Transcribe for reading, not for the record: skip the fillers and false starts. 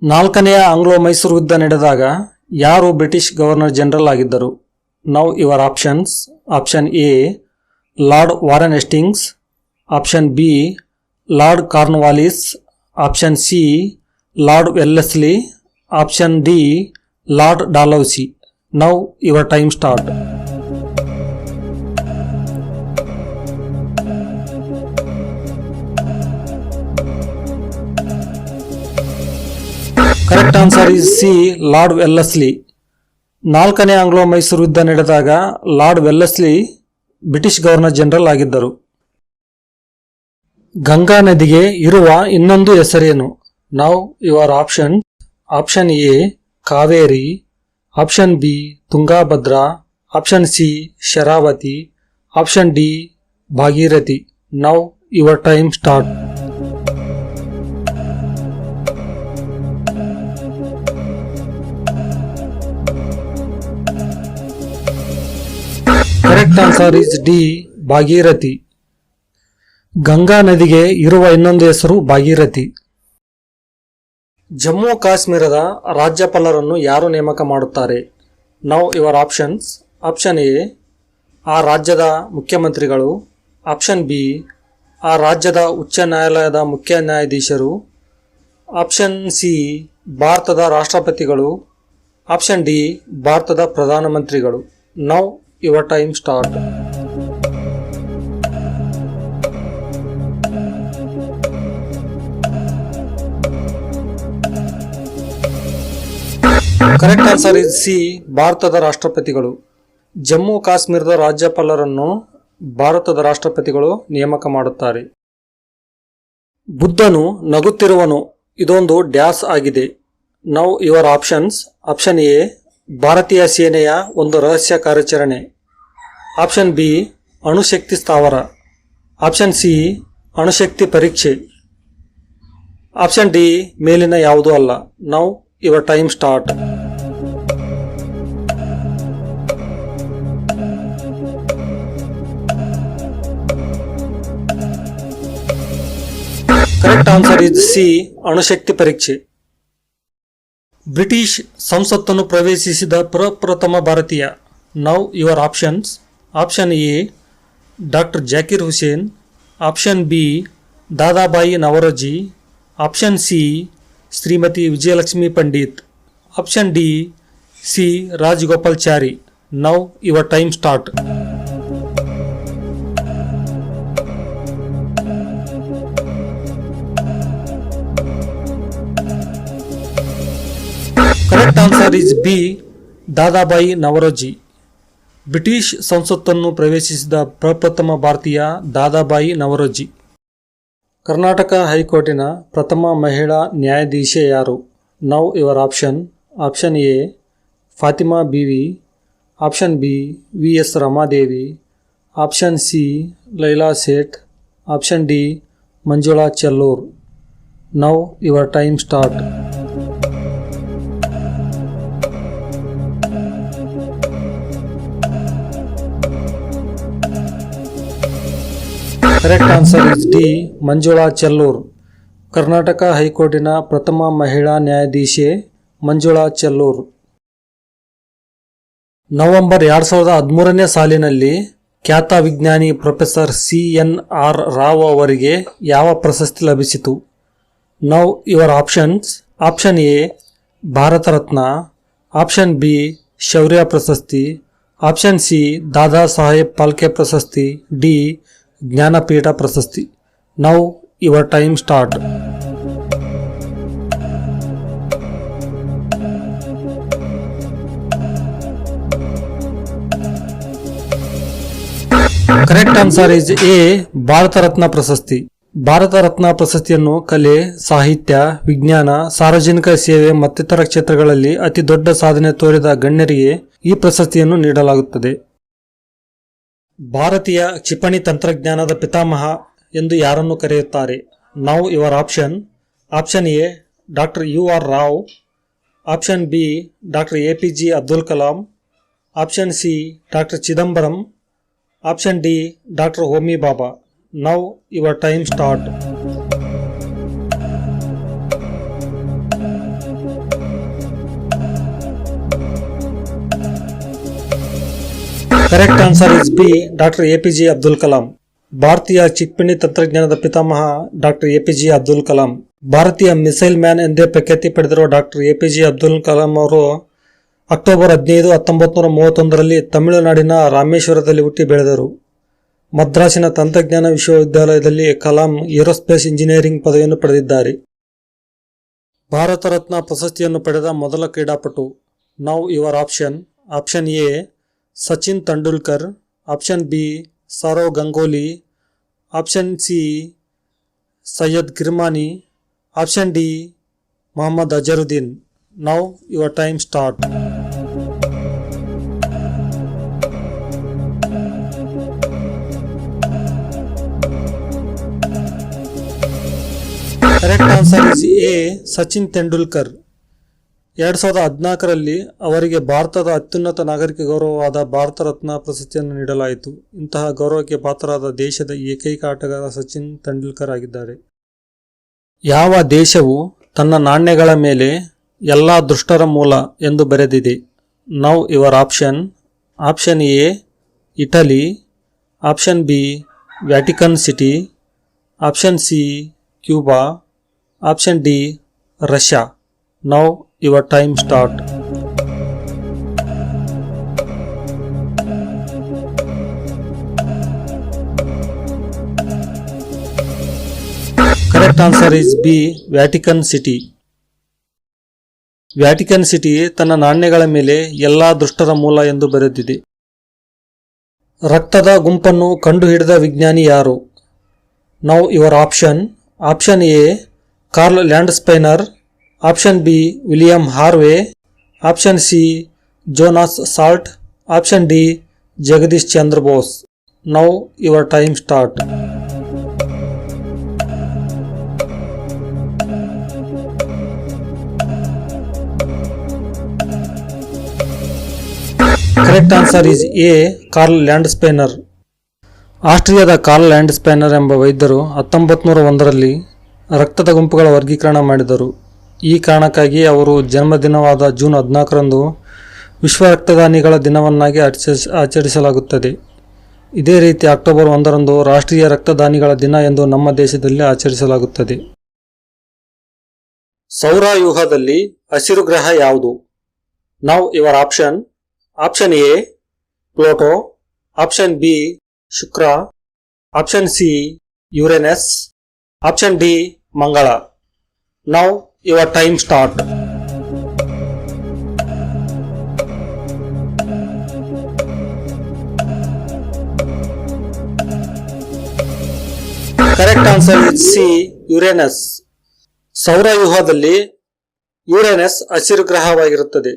ನಾಲ್ಕನೆಯ ಆಂಗ್ಲೋ ಮೈಸೂರು ಯುದ್ಧ ನಡೆದಾಗ ಯಾರು ಬ್ರಿಟಿಷ್ ಗವರ್ನರ್ ಜನರಲ್ ಆಗಿದ್ದರು? Now your options. Option A Lord Warren Hastings, option B Lord Cornwallis, option C Lord Wellesley, option D Lord Dalhousie. Now your time start. Correct answer is C Lord Wellesley. ನಾಲ್ಕನೇ Anglo Mysore ಯುದ್ಧ ನಡೆದಾಗ Lord Wellesley British governor general ಆಗಿದ್ದರು. ಗಂಗಾ ನದಿಗೆ ಇರುವ ಇನ್ನೊಂದು ಹೆಸರೇನು? Now your option. Option A Kaveri, option B Tungabhadra, option C Sharavati, option D Bhagirathi. Now your time start. Correct answer is D Bhagirathi. Ganga ನದಿಗೆ ಇರುವ ಇನ್ನೊಂದು ಹೆಸರು ಭಾಗೀರಥಿ. ಜಮ್ಮು ಕಾಶ್ಮೀರದ ರಾಜ್ಯಪಾಲರನ್ನು ಯಾರು ನೇಮಕ ಮಾಡುತ್ತಾರೆ? Now your options. Option A ಆ ರಾಜ್ಯದ ಮುಖ್ಯಮಂತ್ರಿಗಳು, ಆಪ್ಷನ್ ಬಿ ಆ ರಾಜ್ಯದ ಉಚ್ಚ ನ್ಯಾಯಾಲಯದ ಮುಖ್ಯ ನ್ಯಾಯಾಧೀಶರು, ಆಪ್ಷನ್ ಸಿ ಭಾರತದ ರಾಷ್ಟ್ರಪತಿಗಳು, ಆಪ್ಷನ್ ಡಿ ಭಾರತದ ಪ್ರಧಾನಮಂತ್ರಿಗಳು. Now your time start. Correct answer is C ಭಾರತದ ರಾಷ್ಟ್ರಪತಿಗಳು. ಜಮ್ಮು ಕಾಶ್ಮೀರದ ರಾಜ್ಯಪಾಲರನ್ನು ಭಾರತದ ರಾಷ್ಟ್ರಪತಿಗಳು ನೇಮಕ ಮಾಡುತ್ತಾರೆ. ಬುದ್ಧನು ನಗುತ್ತಿರುವನು ಇದೊಂದು ಡ್ಯಾಸ್ ಆಗಿದೆ. Now your options. Option A ಭಾರತೀಯ ಸೇನೆಯ ಒಂದು ರಹಸ್ಯ ಕಾರ್ಯಾಚರಣೆ, ಆಪ್ಷನ್ ಬಿ ಅಣುಶಕ್ತಿ ಸ್ಥಾವರ, ಆಪ್ಷನ್ ಸಿ ಅಣುಶಕ್ತಿ ಪರೀಕ್ಷೆ, ಆಪ್ಷನ್ ಡಿ ಮೇಲಿನ ಯಾವುದೂ ಅಲ್ಲ. Now your time start. Correct answer is C ಅಣುಶಕ್ತಿ ಪರೀಕ್ಷೆ. ಬ್ರಿಟಿಷ್ ಸಂಸತ್ತನ್ನು ಪ್ರವೇಶಿಸಿದ ಪ್ರಪ್ರಥಮ ಭಾರತೀಯ. Now your options. Option A doctor Zakir Hussain, option B Dadabhai Naoroji, option C Shrimati Vijayalakshmi Pandit, option D C Rajagopalachari. Now your time start. Correct answer is B Dadabhai Naoroji. British ಸಂಸತ್ತನ್ನು ಪ್ರವೇಶಿಸಿದ ಪ್ರಪ್ರಥಮ ಭಾರತೀಯ ದಾದಾಬಾಯಿ ನವರೋಜಿ. ಕರ್ನಾಟಕ ಹೈಕೋರ್ಟಿನ ಪ್ರಥಮ ಮಹಿಳಾ ನ್ಯಾಯಾಧೀಶೆ ಯಾರು? Now your option. Option A Fatima Beevi, option B V S Ramadevi, option C Leila Seth, option D Manjula Chellur. Now your time start. Correct answer is D Manjula Chellur. Karnataka ಹೈಕೋರ್ಟಿನ ಪ್ರಥಮ ಮಹಿಳಾ ನ್ಯಾಯಾಧೀಶೆ ಮಂಜುಳಾ ಚೆಲ್ಲೂರ್. ನವೆಂಬರ್ 2013ನೇ ಸಾಲಿನಲ್ಲಿ ಖ್ಯಾತ ವಿಜ್ಞಾನಿ ಪ್ರೊಫೆಸರ್ CNR ರಾವ್ ಅವರಿಗೆ ಯಾವ ಪ್ರಶಸ್ತಿ ಲಭಿಸಿತು? Now your options. Option A Bharat Ratna, option B ಶೌರ್ಯ ಪ್ರಶಸ್ತಿ, ಆಪ್ಷನ್ ಸಿ ದಾದಾ ಸಾಹೇಬ್ ಫಾಲ್ಕೆ ಪ್ರಶಸ್ತಿ, ಡಿ ಜ್ಞಾನಪೀಠ ಪ್ರಶಸ್ತಿ. Now your time start. Correct answer is A Bharat Ratna ಪ್ರಶಸ್ತಿ. ಭಾರತ ರತ್ನ ಪ್ರಶಸ್ತಿಯನ್ನು ಕಲೆ, ಸಾಹಿತ್ಯ, ವಿಜ್ಞಾನ, ಸಾರ್ವಜನಿಕ ಸೇವೆ ಮತ್ತಿತರ ಕ್ಷೇತ್ರಗಳಲ್ಲಿ ಅತಿ ದೊಡ್ಡ ಸಾಧನೆ ತೋರಿದ ಗಣ್ಯರಿಗೆ ಈ ಪ್ರಶಸ್ತಿಯನ್ನು ನೀಡಲಾಗುತ್ತದೆ. ಭಾರತೀಯ ಕ್ಷಿಪಣಿ ತಂತ್ರಜ್ಞಾನದ ಪಿತಾಮಹ ಎಂದು ಯಾರನ್ನು ಕರೆಯುತ್ತಾರೆ? Now your option. Option A doctor UR Rao, option B doctor APJ Abdul Kalam, option C doctor Chidambaram, option D doctor Homi Baba. Now your time start. Correct answer is B. Doctor APJ Abdul Kalam. ಭಾರತೀಯ ಕ್ಷಿಪಣಿ ತಂತ್ರಜ್ಞಾನದ ಪಿತಾಮಹ ಡಾಕ್ಟರ್ ಎಪಿಜೆ ಅಬ್ದುಲ್ ಕಲಾಂ. ಭಾರತೀಯ ಮಿಸೈಲ್ ಮ್ಯಾನ್ ಎಂದೇ ಪ್ರಖ್ಯಾತಿ ಪಡೆದಿರುವ doctor APJ Abdul Kalam ಅವರು October 15, 1931ರಲ್ಲಿ ತಮಿಳುನಾಡಿನ ರಾಮೇಶ್ವರದಲ್ಲಿ ಹುಟ್ಟಿ ಬೆಳೆದರು. ಮದ್ರಾಸಿನ ತಂತ್ರಜ್ಞಾನ ವಿಶ್ವವಿದ್ಯಾಲಯದಲ್ಲಿ ಕಲಾಂ ಏರೋಸ್ಪೇಸ್ ಇಂಜಿನಿಯರಿಂಗ್ ಪದವಿಯನ್ನು ಪಡೆದಿದ್ದಾರೆ. ಭಾರತ ರತ್ನ ಪ್ರಶಸ್ತಿಯನ್ನು ಪಡೆದ ಮೊದಲ ಕ್ರೀಡಾಪಟು. Now your option. Option A Sachin Tendulkar, option B Sourav Ganguly, option C Syed Kirmani, option D Mohammad Azharuddin. Now your time start. Correct answer is A Sachin Tendulkar. 2014ರಲ್ಲಿ ಅವರಿಗೆ ಭಾರತದ ಅತ್ಯುನ್ನತ ನಾಗರಿಕ ಗೌರವವಾದ ಭಾರತ ರತ್ನ ಪ್ರಶಸ್ತಿಯನ್ನು ನೀಡಲಾಯಿತು. ಇಂತಹ ಗೌರವಕ್ಕೆ ಪಾತ್ರರಾದ ದೇಶದ ಏಕೈಕ ಆಟಗಾರ ಸಚಿನ್ ತೆಂಡೂಲ್ಕರ್ ಆಗಿದ್ದಾರೆ. ಯಾವ ದೇಶವು ತನ್ನ ನಾಣ್ಯಗಳ ಮೇಲೆ ಎಲ್ಲ ದುಷ್ಟರ ಮೂಲ ಎಂದು ಬರೆದಿದೆ? Now your option. Option A Italy, option B Vatican city, option C Cuba, option D Russia. Now your time start. Correct answer is B Vatican city. Vatican city ತನ್ನ ನಾಣ್ಯಗಳ ಮೇಲೆ ಎಲ್ಲಾ ದುಷ್ಟರ ಮೂಲ ಎಂದು ಬರೆದಿದೆ. ರಕ್ತದ ಗುಂಪನ್ನು ಕಂಡುಹಿಡಿದ ವಿಜ್ಞಾನಿ ಯಾರು? Now your option. Option A Karl Landsteiner, option B William Harvey, option C Jonas ಸಾಲ್ಟ್, option D Jagadish Chandra Bose. Now your time start. Correct answer is A Karl Landsteiner. ಆಸ್ಟ್ರಿಯಾದ ಕಾರ್ಲ್ ಲ್ಯಾಂಡ್ಸ್ಪೈನರ್ ಎಂಬ ವೈದ್ಯರು 1901ರಲ್ಲಿ ರಕ್ತದ ಗುಂಪುಗಳ ವರ್ಗೀಕರಣ ಮಾಡಿದರು. ಈ ಕಾರಣಕ್ಕಾಗಿ ಅವರು ಜನ್ಮದಿನವಾದ ಜೂನ್ 14ರಂದು ವಿಶ್ವ ರಕ್ತದಾನಿಗಳ ದಿನವನ್ನಾಗಿ ಆಚರಿಸಲಾಗುತ್ತದೆ. ಇದೇ ರೀತಿ ಅಕ್ಟೋಬರ್ 1ರಂದು ರಾಷ್ಟ್ರೀಯ ರಕ್ತದಾನಿಗಳ ದಿನ ಎಂದು ನಮ್ಮ ದೇಶದಲ್ಲಿ ಆಚರಿಸಲಾಗುತ್ತದೆ. ಸೌರವ್ಯೂಹದಲ್ಲಿ ಹಸಿರು ಗ್ರಹ ಯಾವುದು? Now your option. Option A Pluto, option B ಶುಕ್ರ, option C Uranus, option D ಮಂಗಳ. Now your time start. Correct answer is C Uranus. ಸೌರವ್ಯೂಹದಲ್ಲಿ ಯುರೇನಸ್ ಹಸಿರು ಗ್ರಹವಾಗಿರುತ್ತದೆ.